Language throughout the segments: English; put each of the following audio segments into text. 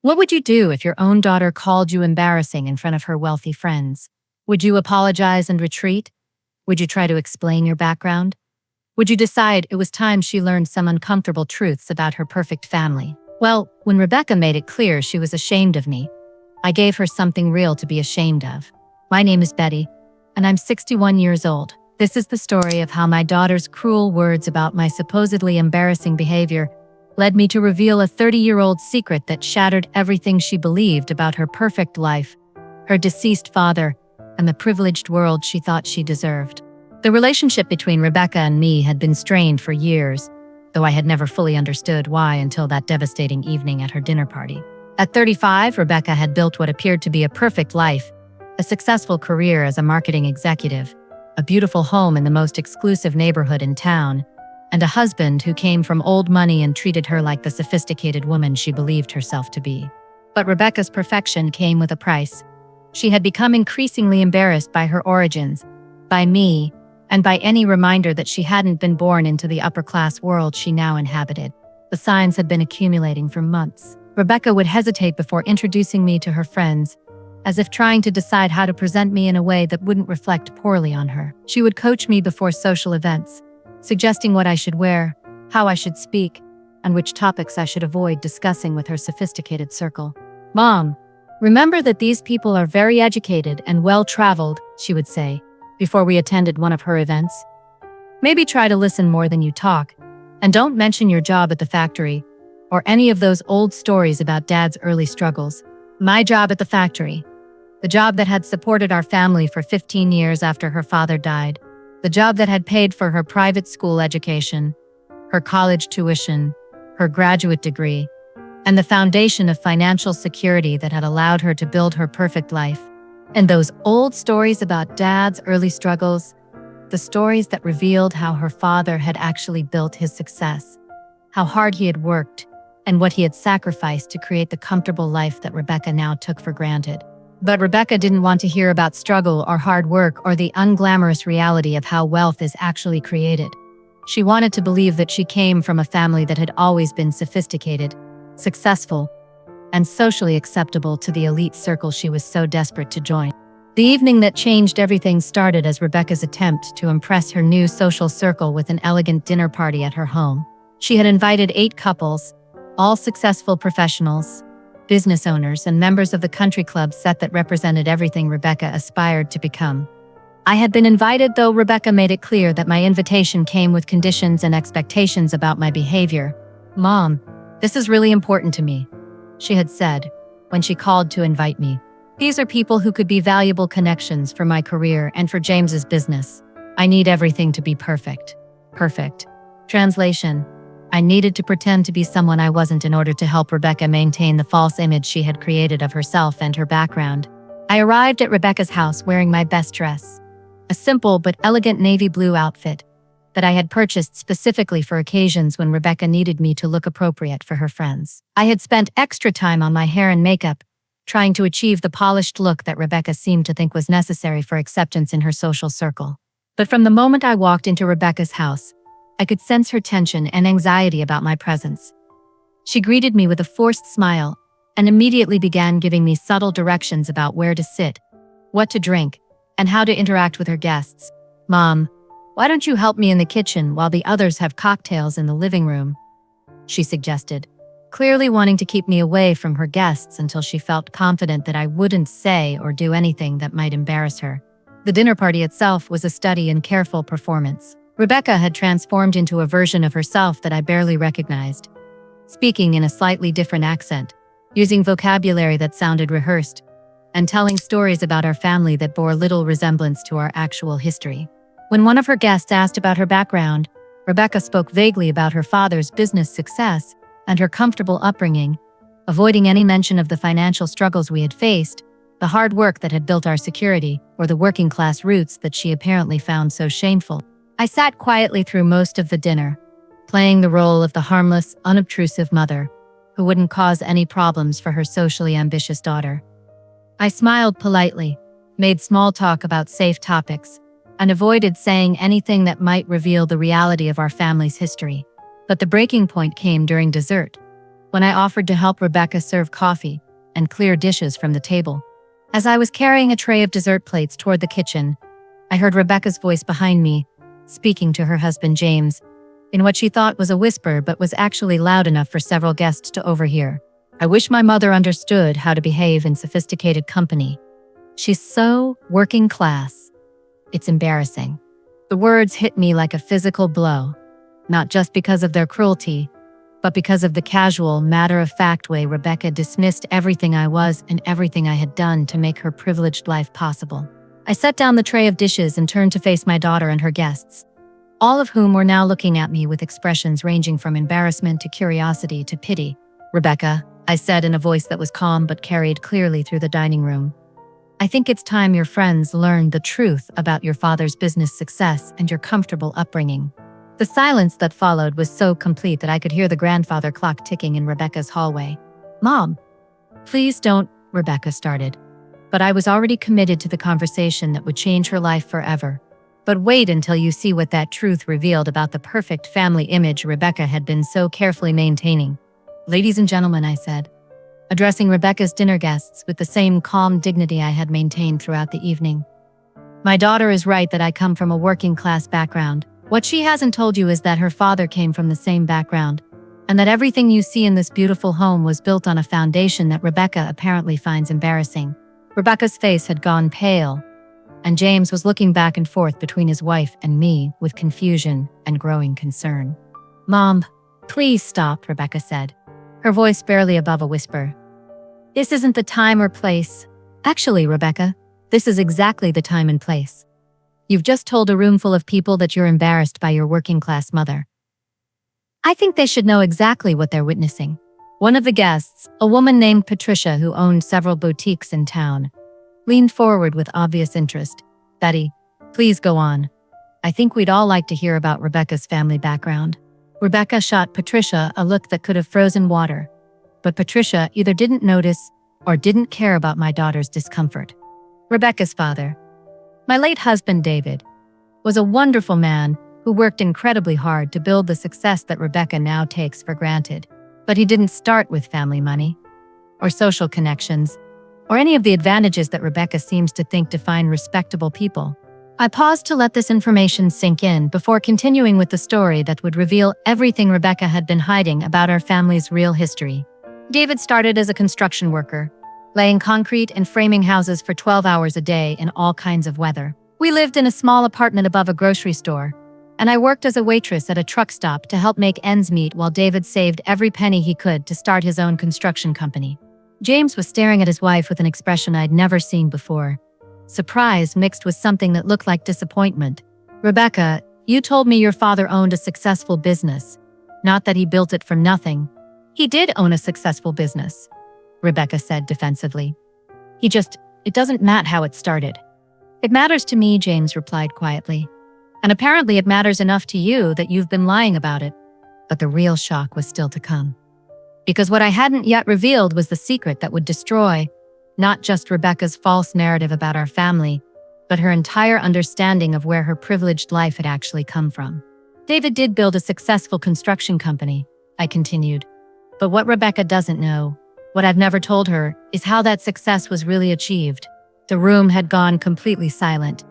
What would you do if your own daughter called you embarrassing in front of her wealthy friends? Would you apologize and retreat? Would you try to explain your background? Would you decide it was time she learned some uncomfortable truths about her perfect family? Well, when Rebecca made it clear she was ashamed of me, I gave her something real to be ashamed of. My name is Betty, and I'm 61 years old. This is the story of how my daughter's cruel words about my supposedly embarrassing behavior led me to reveal a 30-year-old secret that shattered everything she believed about her perfect life, her deceased father, and the privileged world she thought she deserved. The relationship between Rebecca and me had been strained for years, though I had never fully understood why until that devastating evening at her dinner party. At 35, Rebecca had built what appeared to be a perfect life, a successful career as a marketing executive, a beautiful home in the most exclusive neighborhood in town, and a husband who came from old money and treated her like the sophisticated woman she believed herself to be. But Rebecca's perfection came with a price. She had become increasingly embarrassed by her origins, by me, and by any reminder that she hadn't been born into the upper-class world she now inhabited. The signs had been accumulating for months. Rebecca would hesitate before introducing me to her friends, as if trying to decide how to present me in a way that wouldn't reflect poorly on her. She would coach me before social events, suggesting what I should wear, how I should speak, and which topics I should avoid discussing with her sophisticated circle. "Mom, remember that these people are very educated and well-traveled," she would say, before we attended one of her events. "Maybe try to listen more than you talk, and don't mention your job at the factory, or any of those old stories about Dad's early struggles." My job at the factory, the job that had supported our family for 15 years after her father died, the job that had paid for her private school education, her college tuition, her graduate degree, and the foundation of financial security that had allowed her to build her perfect life. And those old stories about Dad's early struggles, the stories that revealed how her father had actually built his success, how hard he had worked, and what he had sacrificed to create the comfortable life that Rebecca now took for granted. But Rebecca didn't want to hear about struggle or hard work or the unglamorous reality of how wealth is actually created. She wanted to believe that she came from a family that had always been sophisticated, successful, and socially acceptable to the elite circle she was so desperate to join. The evening that changed everything started as Rebecca's attempt to impress her new social circle with an elegant dinner party at her home. She had invited 8 couples, all successful professionals, business owners, and members of the country club set that represented everything Rebecca aspired to become. I had been invited, though Rebecca made it clear that my invitation came with conditions and expectations about my behavior. "Mom, this is really important to me," she had said when she called to invite me. "These are people who could be valuable connections for my career and for James's business. I need everything to be perfect." Perfect. Translation: I needed to pretend to be someone I wasn't in order to help Rebecca maintain the false image she had created of herself and her background. I arrived at Rebecca's house wearing my best dress, a simple but elegant navy blue outfit that I had purchased specifically for occasions when Rebecca needed me to look appropriate for her friends. I had spent extra time on my hair and makeup, trying to achieve the polished look that Rebecca seemed to think was necessary for acceptance in her social circle. But from the moment I walked into Rebecca's house, I could sense her tension and anxiety about my presence. She greeted me with a forced smile and immediately began giving me subtle directions about where to sit, what to drink, and how to interact with her guests. "Mom, why don't you help me in the kitchen while the others have cocktails in the living room?" she suggested, clearly wanting to keep me away from her guests until she felt confident that I wouldn't say or do anything that might embarrass her. The dinner party itself was a study in careful performance. Rebecca had transformed into a version of herself that I barely recognized, speaking in a slightly different accent, using vocabulary that sounded rehearsed, and telling stories about our family that bore little resemblance to our actual history. When one of her guests asked about her background, Rebecca spoke vaguely about her father's business success and her comfortable upbringing, avoiding any mention of the financial struggles we had faced, the hard work that had built our security, or the working-class roots that she apparently found so shameful. I sat quietly through most of the dinner, playing the role of the harmless, unobtrusive mother who wouldn't cause any problems for her socially ambitious daughter. I smiled politely, made small talk about safe topics, and avoided saying anything that might reveal the reality of our family's history. But the breaking point came during dessert, when I offered to help Rebecca serve coffee and clear dishes from the table. As I was carrying a tray of dessert plates toward the kitchen, I heard Rebecca's voice behind me, speaking to her husband James, in what she thought was a whisper but was actually loud enough for several guests to overhear. "I wish my mother understood how to behave in sophisticated company. She's so working class. It's embarrassing." The words hit me like a physical blow, not just because of their cruelty, but because of the casual, matter-of-fact way Rebecca dismissed everything I was and everything I had done to make her privileged life possible. I set down the tray of dishes and turned to face my daughter and her guests, all of whom were now looking at me with expressions ranging from embarrassment to curiosity to pity. "Rebecca," I said in a voice that was calm but carried clearly through the dining room, "I think it's time your friends learned the truth about your father's business success and your comfortable upbringing." The silence that followed was so complete that I could hear the grandfather clock ticking in Rebecca's hallway. "Mom, please don't," Rebecca started. But I was already committed to the conversation that would change her life forever. "But wait until you see what that truth revealed about the perfect family image Rebecca had been so carefully maintaining." "Ladies and gentlemen," I said, addressing Rebecca's dinner guests with the same calm dignity I had maintained throughout the evening. "My daughter is right that I come from a working-class background. What she hasn't told you is that her father came from the same background, and that everything you see in this beautiful home was built on a foundation that Rebecca apparently finds embarrassing." Rebecca's face had gone pale, and James was looking back and forth between his wife and me with confusion and growing concern. "Mom, please stop," Rebecca said, her voice barely above a whisper. "This isn't the time or place." "Actually, Rebecca, this is exactly the time and place. You've just told a room full of people that you're embarrassed by your working-class mother. I think they should know exactly what they're witnessing." One of the guests, a woman named Patricia who owned several boutiques in town, leaned forward with obvious interest. "Betty, please go on. I think we'd all like to hear about Rebecca's family background." Rebecca shot Patricia a look that could have frozen water, but Patricia either didn't notice or didn't care about my daughter's discomfort. "Rebecca's father, my late husband David, was a wonderful man who worked incredibly hard to build the success that Rebecca now takes for granted. But he didn't start with family money, or social connections, or any of the advantages that Rebecca seems to think define respectable people." I paused to let this information sink in before continuing with the story that would reveal everything Rebecca had been hiding about our family's real history. David started as a construction worker, laying concrete and framing houses for 12 hours a day in all kinds of weather. We lived in a small apartment above a grocery store, and I worked as a waitress at a truck stop to help make ends meet while David saved every penny he could to start his own construction company. James was staring at his wife with an expression I'd never seen before. Surprise mixed with something that looked like disappointment. "Rebecca, you told me your father owned a successful business, not that he built it from nothing." "He did own a successful business," Rebecca said defensively. It doesn't matter how it started." "It matters to me," James replied quietly. "And apparently it matters enough to you that you've been lying about it." But the real shock was still to come. Because what I hadn't yet revealed was the secret that would destroy not just Rebecca's false narrative about our family, but her entire understanding of where her privileged life had actually come from. "David did build a successful construction company," I continued. "But what Rebecca doesn't know, what I've never told her, is how that success was really achieved." The room had gone completely silent.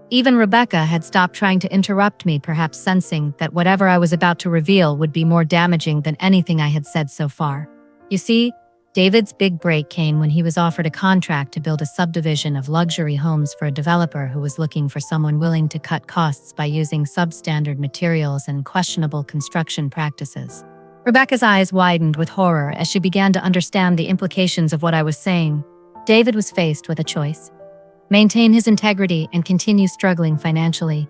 Even Rebecca had stopped trying to interrupt me, perhaps sensing that whatever I was about to reveal would be more damaging than anything I had said so far. "You see, David's big break came when he was offered a contract to build a subdivision of luxury homes for a developer who was looking for someone willing to cut costs by using substandard materials and questionable construction practices." Rebecca's eyes widened with horror as she began to understand the implications of what I was saying. David was faced with a choice: maintain his integrity and continue struggling financially,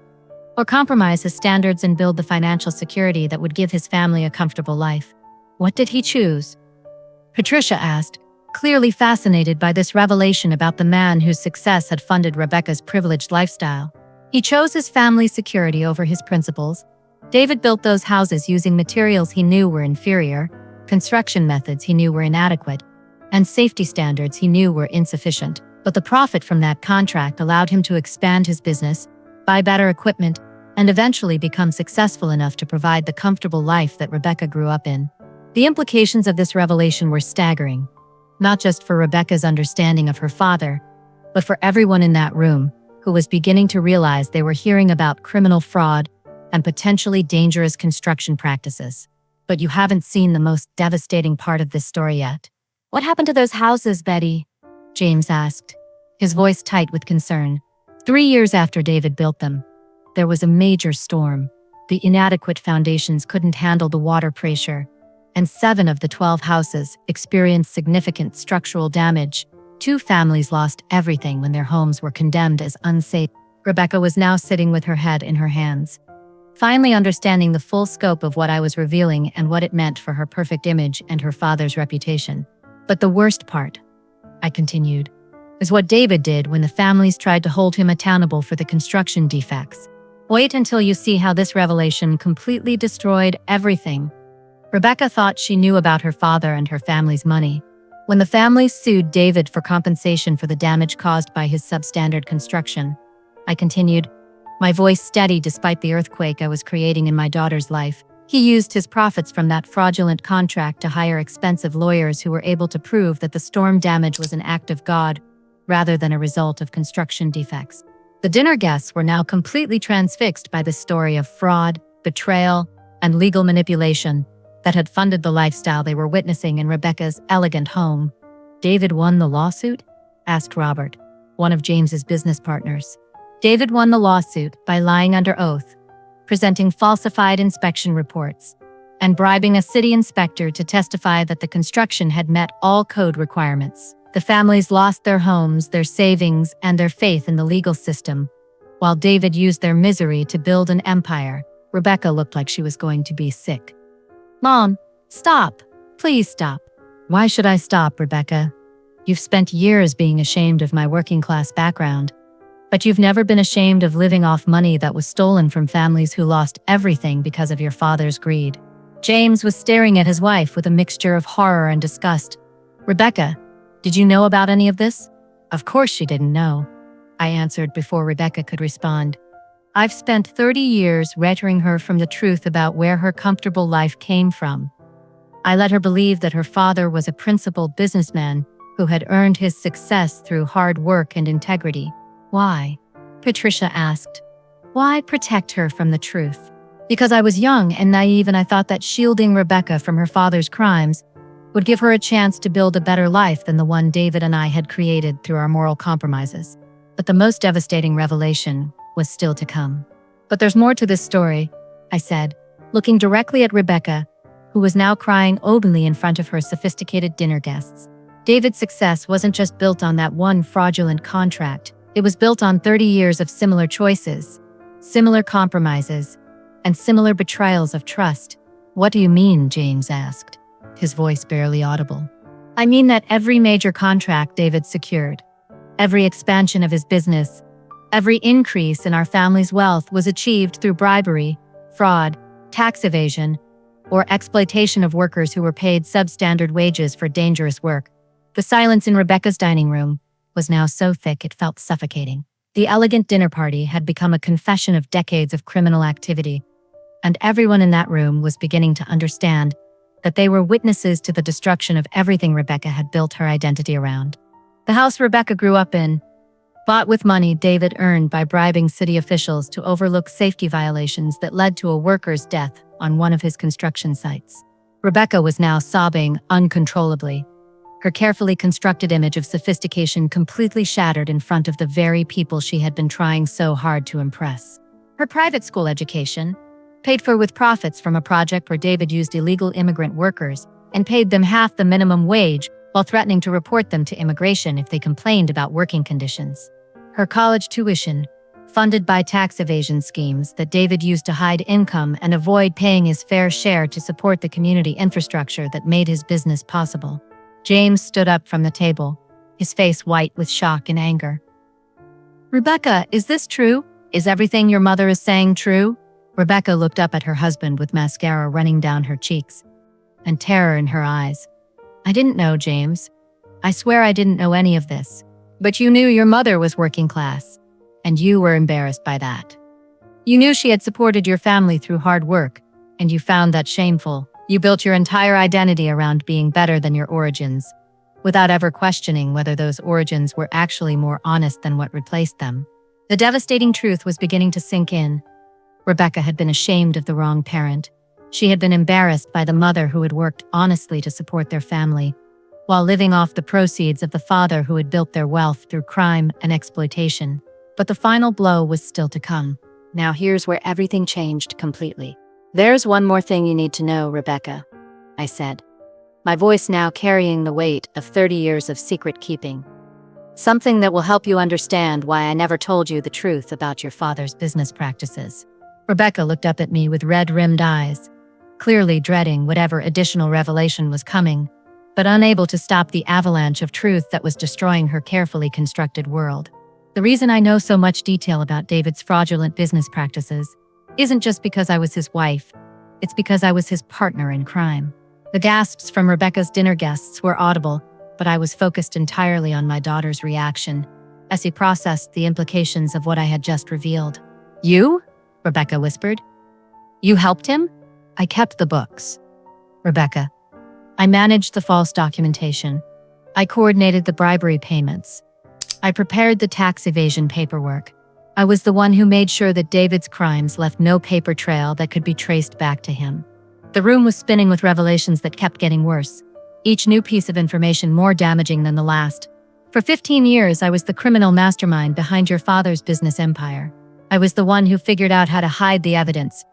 or compromise his standards and build the financial security that would give his family a comfortable life. What did he choose? Patricia asked, clearly fascinated by this revelation about the man whose success had funded Rebecca's privileged lifestyle. He chose his family's security over his principles. David built those houses using materials he knew were inferior, construction methods he knew were inadequate, and safety standards he knew were insufficient. But the profit from that contract allowed him to expand his business, buy better equipment, and eventually become successful enough to provide the comfortable life that Rebecca grew up in. The implications of this revelation were staggering, not just for Rebecca's understanding of her father, but for everyone in that room who was beginning to realize they were hearing about criminal fraud and potentially dangerous construction practices. But you haven't seen the most devastating part of this story yet. What happened to those houses, Betty? James asked, his voice tight with concern. 3 years after David built them, there was a major storm. The inadequate foundations couldn't handle the water pressure, and 7 of the 12 houses experienced significant structural damage. 2 families lost everything when their homes were condemned as unsafe. Rebecca was now sitting with her head in her hands, finally understanding the full scope of what I was revealing and what it meant for her perfect image and her father's reputation. But the worst part, I continued, is what David did when the families tried to hold him accountable for the construction defects. Wait until you see how this revelation completely destroyed everything. Rebecca thought she knew about her father and her family's money. When the families sued David for compensation for the damage caused by his substandard construction, I continued, my voice steady despite the earthquake I was creating in my daughter's life. He used his profits from that fraudulent contract to hire expensive lawyers who were able to prove that the storm damage was an act of God rather than a result of construction defects. The dinner guests were now completely transfixed by the story of fraud, betrayal, and legal manipulation that had funded the lifestyle they were witnessing in Rebecca's elegant home. David won the lawsuit? Asked Robert, one of James's business partners. David won the lawsuit by lying under oath, presenting falsified inspection reports, and bribing a city inspector to testify that the construction had met all code requirements. The families lost their homes, their savings, and their faith in the legal system, while David used their misery to build an empire. Rebecca looked like she was going to be sick. Mom, stop. Please stop. Why should I stop, Rebecca? You've spent years being ashamed of my working-class background, but you've never been ashamed of living off money that was stolen from families who lost everything because of your father's greed. James was staring at his wife with a mixture of horror and disgust. Rebecca, did you know about any of this? Of course she didn't know, I answered before Rebecca could respond. I've spent 30 years rettering her from the truth about where her comfortable life came from. I let her believe that her father was a principled businessman who had earned his success through hard work and integrity. Why? Patricia asked. Why protect her from the truth? Because I was young and naive and I thought that shielding Rebecca from her father's crimes would give her a chance to build a better life than the one David and I had created through our moral compromises. But the most devastating revelation was still to come. But there's more to this story, I said, looking directly at Rebecca, who was now crying openly in front of her sophisticated dinner guests. David's success wasn't just built on that one fraudulent contract. It was built on 30 years of similar choices, similar compromises, and similar betrayals of trust. What do you mean? James asked, his voice barely audible. I mean that every major contract David secured, every expansion of his business, every increase in our family's wealth was achieved through bribery, fraud, tax evasion, or exploitation of workers who were paid substandard wages for dangerous work. The silence in Rebecca's dining room was now so thick it felt suffocating. The elegant dinner party had become a confession of decades of criminal activity, and everyone in that room was beginning to understand that they were witnesses to the destruction of everything Rebecca had built her identity around. The house Rebecca grew up in, bought with money David earned by bribing city officials to overlook safety violations that led to a worker's death on one of his construction sites. Rebecca was now sobbing uncontrollably, her carefully constructed image of sophistication completely shattered in front of the very people she had been trying so hard to impress. Her private school education, paid for with profits from a project where David used illegal immigrant workers and paid them half the minimum wage while threatening to report them to immigration if they complained about working conditions. Her college tuition, funded by tax evasion schemes that David used to hide income and avoid paying his fair share to support the community infrastructure that made his business possible. James stood up from the table, his face white with shock and anger. Rebecca, is this true? Is everything your mother is saying true? Rebecca looked up at her husband with mascara running down her cheeks and terror in her eyes. I didn't know, James. I swear I didn't know any of this. But you knew your mother was working class, and you were embarrassed by that. You knew she had supported your family through hard work, and you found that shameful. You built your entire identity around being better than your origins, without ever questioning whether those origins were actually more honest than what replaced them. The devastating truth was beginning to sink in. Rebecca had been ashamed of the wrong parent. She had been embarrassed by the mother who had worked honestly to support their family, while living off the proceeds of the father who had built their wealth through crime and exploitation. But the final blow was still to come. Now here's where everything changed completely. "There's one more thing you need to know, Rebecca," I said, my voice now carrying the weight of 30 years of secret keeping. "Something that will help you understand why I never told you the truth about your father's business practices." Rebecca looked up at me with red-rimmed eyes, clearly dreading whatever additional revelation was coming, but unable to stop the avalanche of truth that was destroying her carefully constructed world. "The reason I know so much detail about David's fraudulent business practices isn't just because I was his wife, it's because I was his partner in crime." The gasps from Rebecca's dinner guests were audible, but I was focused entirely on my daughter's reaction as he processed the implications of what I had just revealed. "You?" Rebecca whispered. "You helped him?" "I kept the books, Rebecca. I managed the false documentation. I coordinated the bribery payments. I prepared the tax evasion paperwork. I was the one who made sure that David's crimes left no paper trail that could be traced back to him." The room was spinning with revelations that kept getting worse, each new piece of information more damaging than the last. "For 15 years, I was the criminal mastermind behind your father's business empire. I was the one who figured out how to hide the evidence,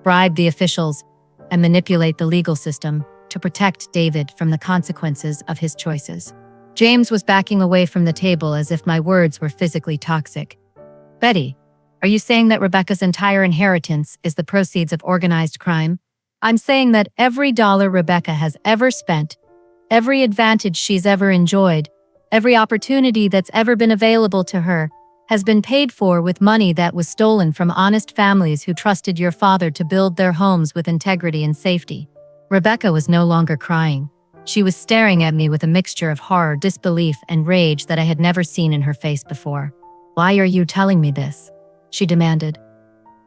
bribe the officials, and manipulate the legal system to protect David from the consequences of his choices." James was backing away from the table as if my words were physically toxic. "Betty, are you saying that Rebecca's entire inheritance is the proceeds of organized crime?" "I'm saying that every dollar Rebecca has ever spent, every advantage she's ever enjoyed, every opportunity that's ever been available to her, has been paid for with money that was stolen from honest families who trusted your father to build their homes with integrity and safety." Rebecca was no longer crying. She was staring at me with a mixture of horror, disbelief, and rage that I had never seen in her face before. "Why are you telling me this?" she demanded.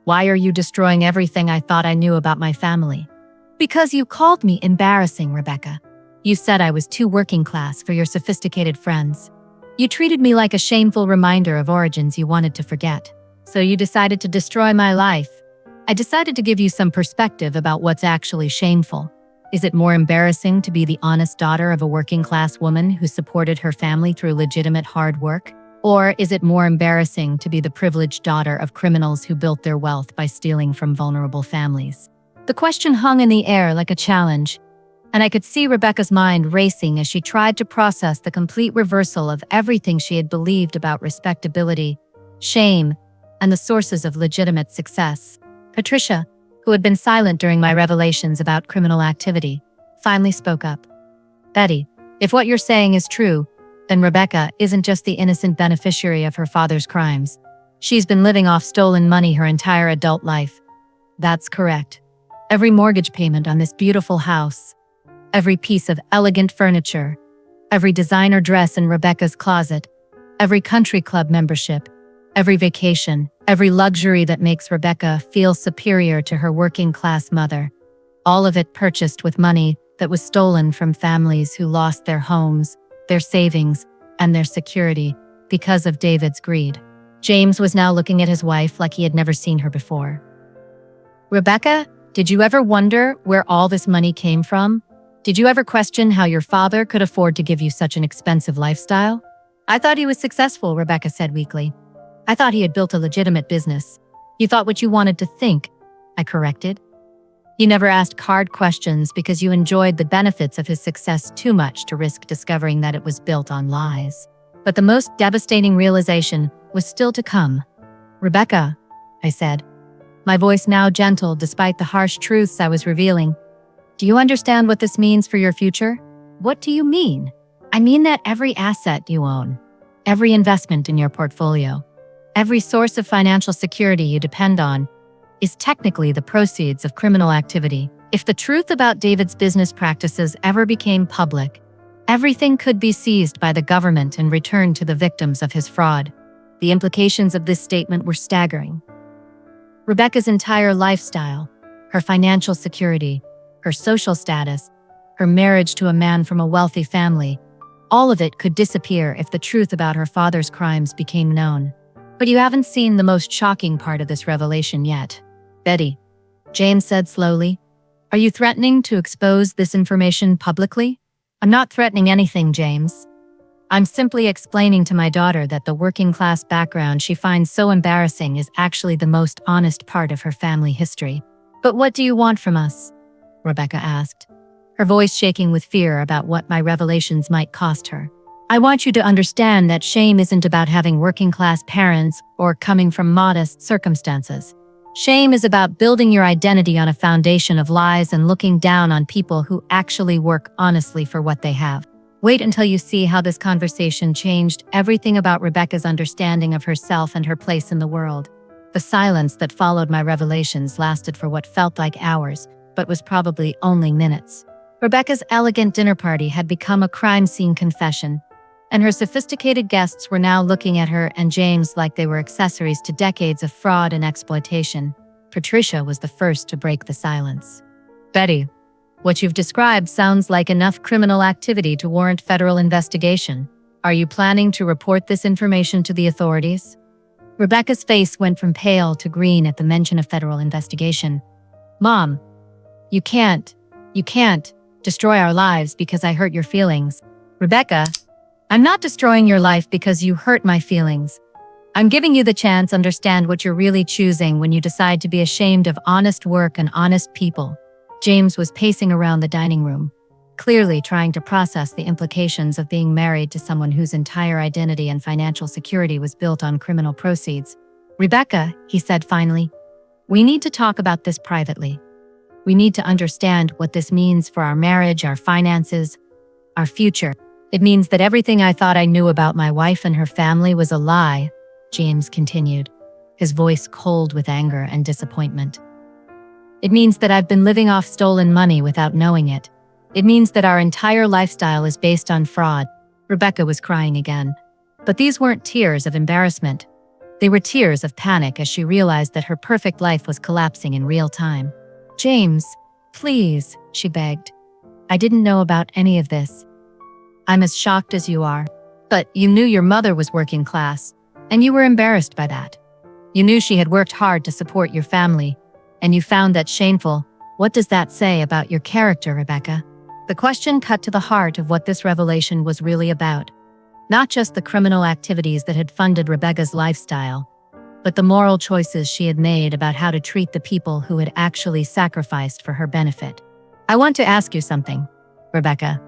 "Why are you destroying everything I thought I knew about my family?" "Because you called me embarrassing, Rebecca. You said I was too working class for your sophisticated friends. You treated me like a shameful reminder of origins you wanted to forget. So you decided to destroy my life. I decided to give you some perspective about what's actually shameful. Is it more embarrassing to be the honest daughter of a working class woman who supported her family through legitimate hard work? Or is it more embarrassing to be the privileged daughter of criminals who built their wealth by stealing from vulnerable families?" The question hung in the air like a challenge, and I could see Rebecca's mind racing as she tried to process the complete reversal of everything she had believed about respectability, shame, and the sources of legitimate success. Patricia, who had been silent during my revelations about criminal activity, finally spoke up. "Betty, if what you're saying is true, then Rebecca isn't just the innocent beneficiary of her father's crimes. She's been living off stolen money her entire adult life." "That's correct. Every mortgage payment on this beautiful house, every piece of elegant furniture, every designer dress in Rebecca's closet, every country club membership, every vacation, every luxury that makes Rebecca feel superior to her working-class mother, all of it purchased with money that was stolen from families who lost their homes, their savings, and their security because of David's greed." James was now looking at his wife like he had never seen her before. "Rebecca, did you ever wonder where all this money came from? Did you ever question how your father could afford to give you such an expensive lifestyle?" "I thought he was successful," Rebecca said weakly. "I thought he had built a legitimate business." "You thought what you wanted to think," I corrected. "You never asked hard questions because you enjoyed the benefits of his success too much to risk discovering that it was built on lies." But the most devastating realization was still to come. "Rebecca," I said, my voice now gentle despite the harsh truths I was revealing, "do you understand what this means for your future?" "What do you mean?" "I mean that every asset you own, every investment in your portfolio, every source of financial security you depend on, is technically the proceeds of criminal activity. If the truth about David's business practices ever became public, everything could be seized by the government and returned to the victims of his fraud." The implications of this statement were staggering. Rebecca's entire lifestyle, her financial security, her social status, her marriage to a man from a wealthy family. All of it could disappear if the truth about her father's crimes became known. But you haven't seen the most shocking part of this revelation yet. Betty, James said slowly, are you threatening to expose this information publicly? I'm not threatening anything, James. I'm simply explaining to my daughter that the working-class background she finds so embarrassing is actually the most honest part of her family history. But what do you want from us? Rebecca asked, her voice shaking with fear about what my revelations might cost her. I want you to understand that shame isn't about having working-class parents or coming from modest circumstances. Shame is about building your identity on a foundation of lies and looking down on people who actually work honestly for what they have. Wait until you see how this conversation changed everything about Rebecca's understanding of herself and her place in the world. The silence that followed my revelations lasted for what felt like hours, but was probably only minutes. Rebecca's elegant dinner party had become a crime scene confession, and her sophisticated guests were now looking at her and James like they were accessories to decades of fraud and exploitation. Patricia was the first to break the silence. Betty, what you've described sounds like enough criminal activity to warrant federal investigation. Are you planning to report this information to the authorities? Rebecca's face went from pale to green at the mention of federal investigation. Mom, you can't destroy our lives because I hurt your feelings. Rebecca, I'm not destroying your life because you hurt my feelings. I'm giving you the chance to understand what you're really choosing when you decide to be ashamed of honest work and honest people. James was pacing around the dining room, clearly trying to process the implications of being married to someone whose entire identity and financial security was built on criminal proceeds. Rebecca, he said finally, we need to talk about this privately. We need to understand what this means for our marriage, our finances, our future. It means that everything I thought I knew about my wife and her family was a lie, James continued, his voice cold with anger and disappointment. It means that I've been living off stolen money without knowing it. It means that our entire lifestyle is based on fraud. Rebecca was crying again. But these weren't tears of embarrassment. They were tears of panic as she realized that her perfect life was collapsing in real time. James, please, she begged. I didn't know about any of this. I'm as shocked as you are. But you knew your mother was working class, and you were embarrassed by that. You knew she had worked hard to support your family, and you found that shameful. What does that say about your character, Rebecca? The question cut to the heart of what this revelation was really about. Not just the criminal activities that had funded Rebecca's lifestyle, but the moral choices she had made about how to treat the people who had actually sacrificed for her benefit. I want to ask you something, Rebecca,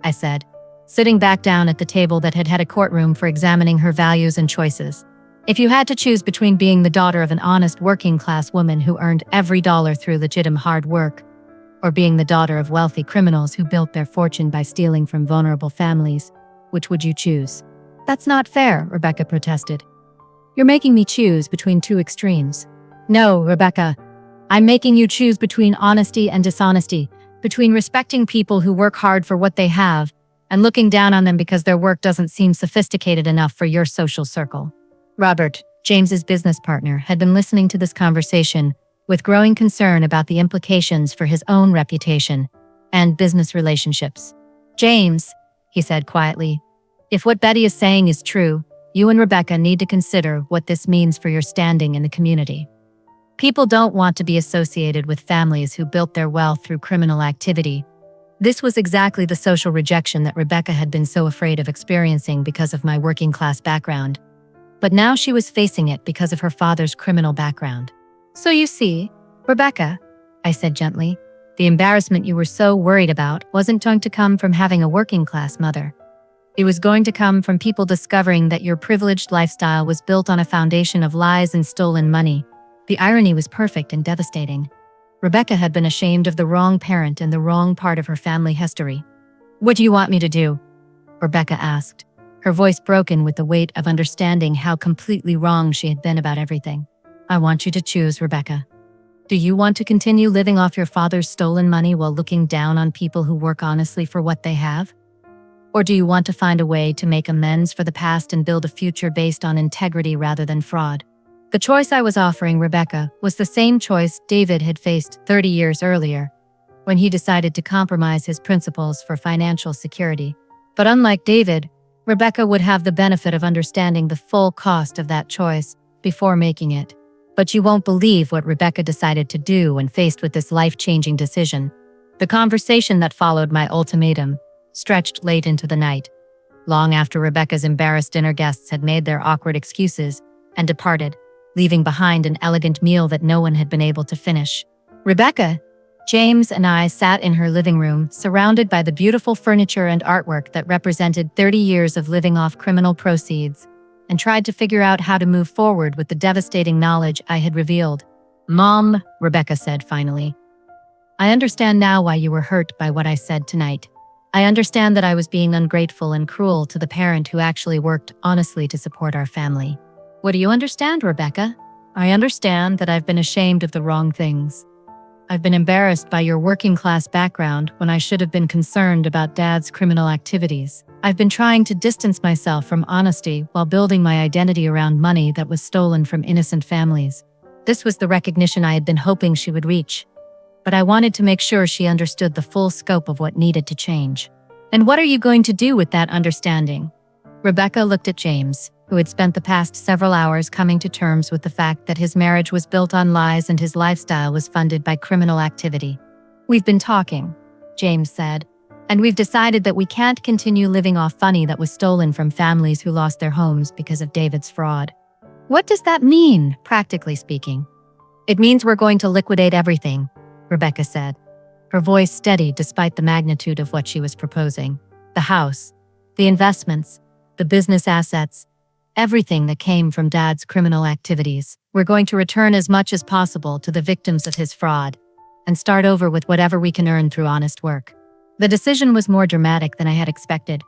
I said, sitting back down at the table that had had a courtroom for examining her values and choices. If you had to choose between being the daughter of an honest working-class woman who earned every dollar through legitimate hard work, or being the daughter of wealthy criminals who built their fortune by stealing from vulnerable families, which would you choose? That's not fair, Rebecca protested. You're making me choose between two extremes. No, Rebecca, I'm making you choose between honesty and dishonesty, between respecting people who work hard for what they have and looking down on them because their work doesn't seem sophisticated enough for your social circle. Robert, James's business partner, had been listening to this conversation with growing concern about the implications for his own reputation and business relationships. James, he said quietly, if what Betty is saying is true, you and Rebecca need to consider what this means for your standing in the community. People don't want to be associated with families who built their wealth through criminal activity. This was exactly the social rejection that Rebecca had been so afraid of experiencing because of my working-class background. But now she was facing it because of her father's criminal background. So you see, Rebecca, I said gently, the embarrassment you were so worried about wasn't going to come from having a working-class mother. It was going to come from people discovering that your privileged lifestyle was built on a foundation of lies and stolen money. The irony was perfect and devastating. Rebecca had been ashamed of the wrong parent and the wrong part of her family history. What do you want me to do? Rebecca asked, her voice broken with the weight of understanding how completely wrong she had been about everything. I want you to choose, Rebecca. Do you want to continue living off your father's stolen money while looking down on people who work honestly for what they have? Or do you want to find a way to make amends for the past and build a future based on integrity rather than fraud? The choice I was offering Rebecca was the same choice David had faced 30 years earlier. when he decided to compromise his principles for financial security. But unlike David, Rebecca would have the benefit of understanding the full cost of that choice before making it. But you won't believe what Rebecca decided to do when faced with this life-changing decision. The conversation that followed my ultimatum stretched late into the night, long after Rebecca's embarrassed dinner guests had made their awkward excuses and departed, leaving behind an elegant meal that no one had been able to finish. Rebecca, James, and I sat in her living room, surrounded by the beautiful furniture and artwork that represented 30 years of living off criminal proceeds, and tried to figure out how to move forward with the devastating knowledge I had revealed. "Mom," Rebecca said finally, "I understand now why you were hurt by what I said tonight. I understand that I was being ungrateful and cruel to the parent who actually worked honestly to support our family." "What do you understand, Rebecca?" "I understand that I've been ashamed of the wrong things. I've been embarrassed by your working-class background when I should have been concerned about Dad's criminal activities. I've been trying to distance myself from honesty while building my identity around money that was stolen from innocent families." This was the recognition I had been hoping she would reach, but I wanted to make sure she understood the full scope of what needed to change. "And what are you going to do with that understanding?" Rebecca looked at James, who had spent the past several hours coming to terms with the fact that his marriage was built on lies and his lifestyle was funded by criminal activity. "We've been talking," James said, "and we've decided that we can't continue living off money that was stolen from families who lost their homes because of David's fraud." "What does that mean, practically speaking?" "It means we're going to liquidate everything," Rebecca said, her voice steady despite the magnitude of what she was proposing. "The house, the investments, the business assets, everything that came from Dad's criminal activities. We're going to return as much as possible to the victims of his fraud and start over with whatever we can earn through honest work." The decision was more dramatic than I had expected,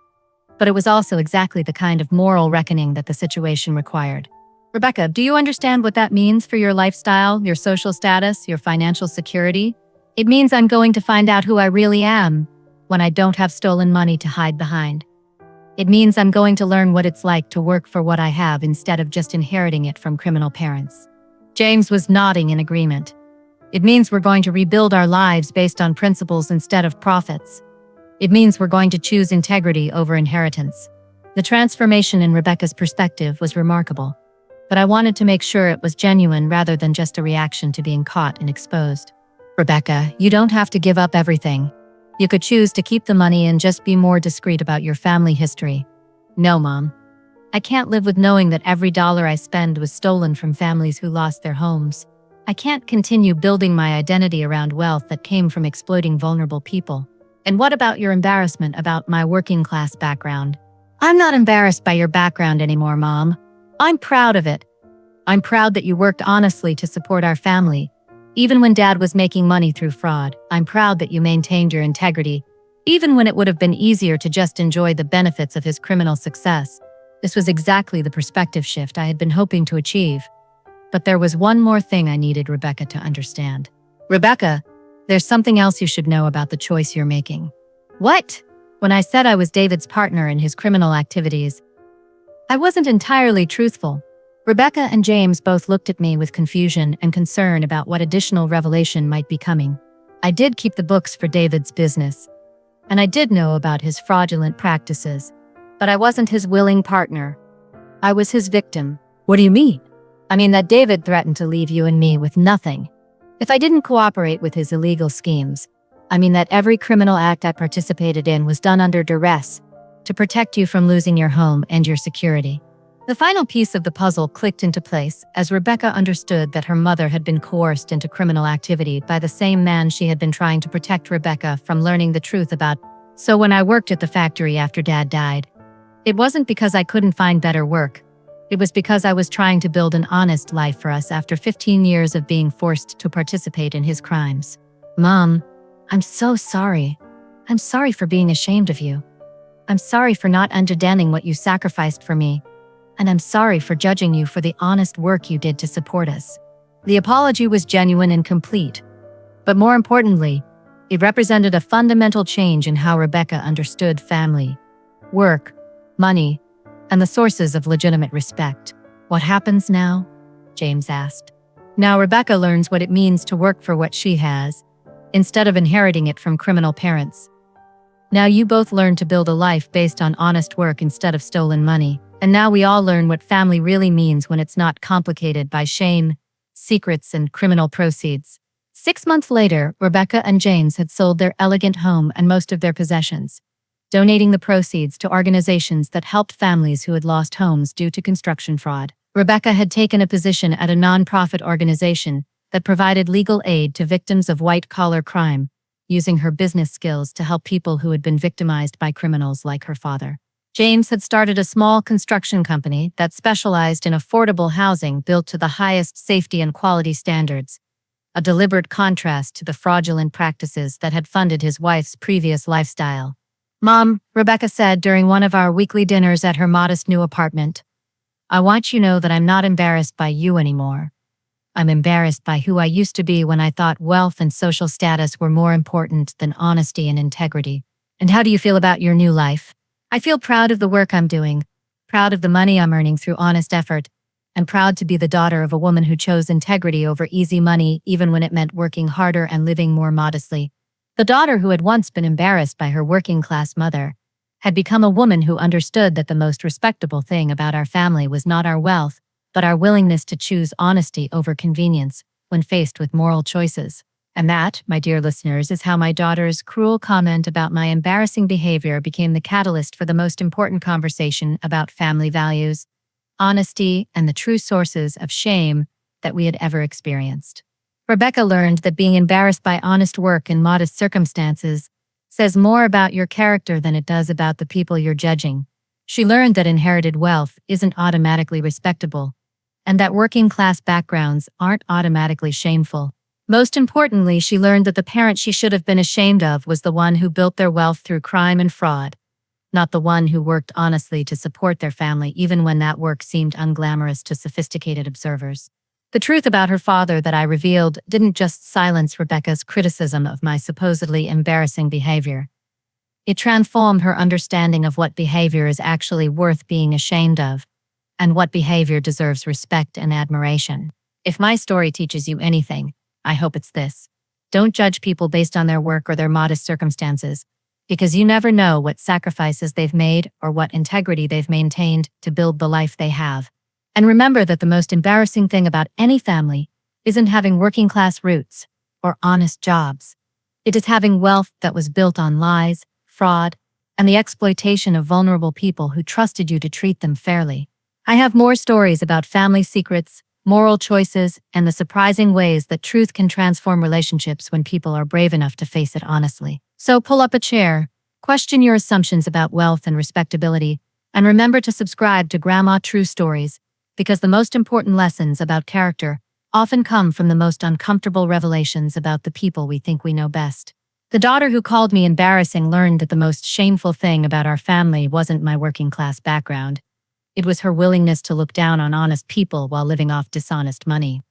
but it was also exactly the kind of moral reckoning that the situation required. "Rebecca, do you understand what that means for your lifestyle, your social status, your financial security?" "It means I'm going to find out who I really am when I don't have stolen money to hide behind. It means I'm going to learn what it's like to work for what I have instead of just inheriting it from criminal parents." James was nodding in agreement. "It means we're going to rebuild our lives based on principles instead of profits. It means we're going to choose integrity over inheritance." The transformation in Rebecca's perspective was remarkable, but I wanted to make sure it was genuine rather than just a reaction to being caught and exposed. "Rebecca, you don't have to give up everything. You could choose to keep the money and just be more discreet about your family history." "No, Mom. I can't live with knowing that every dollar I spend was stolen from families who lost their homes. I can't continue building my identity around wealth that came from exploiting vulnerable people." "And what about your embarrassment about my working-class background?" "I'm not embarrassed by your background anymore, Mom. I'm proud of it. I'm proud that you worked honestly to support our family, even when Dad was making money through fraud. I'm proud that you maintained your integrity, even when it would have been easier to just enjoy the benefits of his criminal success." This was exactly the perspective shift I had been hoping to achieve. But there was one more thing I needed Rebecca to understand. "Rebecca, there's something else you should know about the choice you're making." "What?" When I said I was David's partner in his criminal activities, I wasn't entirely truthful. Rebecca and James both looked at me with confusion and concern about what additional revelation might be coming. I did keep the books for David's business, and I did know about his fraudulent practices, but I wasn't his willing partner. I was his victim. "What do you mean?" "I mean that David threatened to leave you and me with nothing if I didn't cooperate with his illegal schemes. I mean that every criminal act I participated in was done under duress to protect you from losing your home and your security." The final piece of the puzzle clicked into place as Rebecca understood that her mother had been coerced into criminal activity by the same man she had been trying to protect Rebecca from learning the truth about. So when I worked at the factory after Dad died, it wasn't because I couldn't find better work. It was because I was trying to build an honest life for us after 15 years of being forced to participate in his crimes. "Mom, I'm so sorry. I'm sorry for being ashamed of you. I'm sorry for not understanding what you sacrificed for me. And I'm sorry for judging you for the honest work you did to support us." The apology was genuine and complete, but more importantly, it represented a fundamental change in how Rebecca understood family, work, money, and the sources of legitimate respect. "What happens now?" James asked. "Now Rebecca learns what it means to work for what she has, instead of inheriting it from criminal parents. Now you both learn to build a life based on honest work instead of stolen money. And now we all learn what family really means when it's not complicated by shame, secrets, and criminal proceeds. 6 months later, Rebecca and James had sold their elegant home and most of their possessions, donating the proceeds to organizations that helped families who had lost homes due to construction fraud. Rebecca had taken a position at a non-profit organization that provided legal aid to victims of white-collar crime, using her business skills to help people who had been victimized by criminals like her father. James had started a small construction company that specialized in affordable housing built to the highest safety and quality standards, a deliberate contrast to the fraudulent practices that had funded his wife's previous lifestyle. "Mom," Rebecca said during one of our weekly dinners at her modest new apartment, "I want you to know that I'm not embarrassed by you anymore. I'm embarrassed by who I used to be when I thought wealth and social status were more important than honesty and integrity. And how do you feel about your new life?" "I feel proud of the work I'm doing, proud of the money I'm earning through honest effort, and proud to be the daughter of a woman who chose integrity over easy money even when it meant working harder and living more modestly." The daughter who had once been embarrassed by her working-class mother had become a woman who understood that the most respectable thing about our family was not our wealth, but our willingness to choose honesty over convenience when faced with moral choices. And that, my dear listeners, is how my daughter's cruel comment about my embarrassing behavior became the catalyst for the most important conversation about family values, honesty, and the true sources of shame that we had ever experienced. Rebecca learned that being embarrassed by honest work in modest circumstances says more about your character than it does about the people you're judging. She learned that inherited wealth isn't automatically respectable, and that working-class backgrounds aren't automatically shameful. Most importantly, she learned that the parent she should have been ashamed of was the one who built their wealth through crime and fraud, not the one who worked honestly to support their family even when that work seemed unglamorous to sophisticated observers. The truth about her father that I revealed didn't just silence Rebecca's criticism of my supposedly embarrassing behavior. It transformed her understanding of what behavior is actually worth being ashamed of, and what behavior deserves respect and admiration. If my story teaches you anything, I hope it's this: don't judge people based on their work or their modest circumstances, because you never know what sacrifices they've made or what integrity they've maintained to build the life they have. And remember that the most embarrassing thing about any family isn't having working-class roots or honest jobs. It is having wealth that was built on lies, fraud, and the exploitation of vulnerable people who trusted you to treat them fairly. I have more stories about family secrets, moral choices, and the surprising ways that truth can transform relationships when people are brave enough to face it honestly. So pull up a chair, question your assumptions about wealth and respectability, and remember to subscribe to Grandma True Stories, because the most important lessons about character often come from the most uncomfortable revelations about the people we think we know best. The daughter who called me embarrassing learned that the most shameful thing about our family wasn't my working-class background. It was her willingness to look down on honest people while living off dishonest money.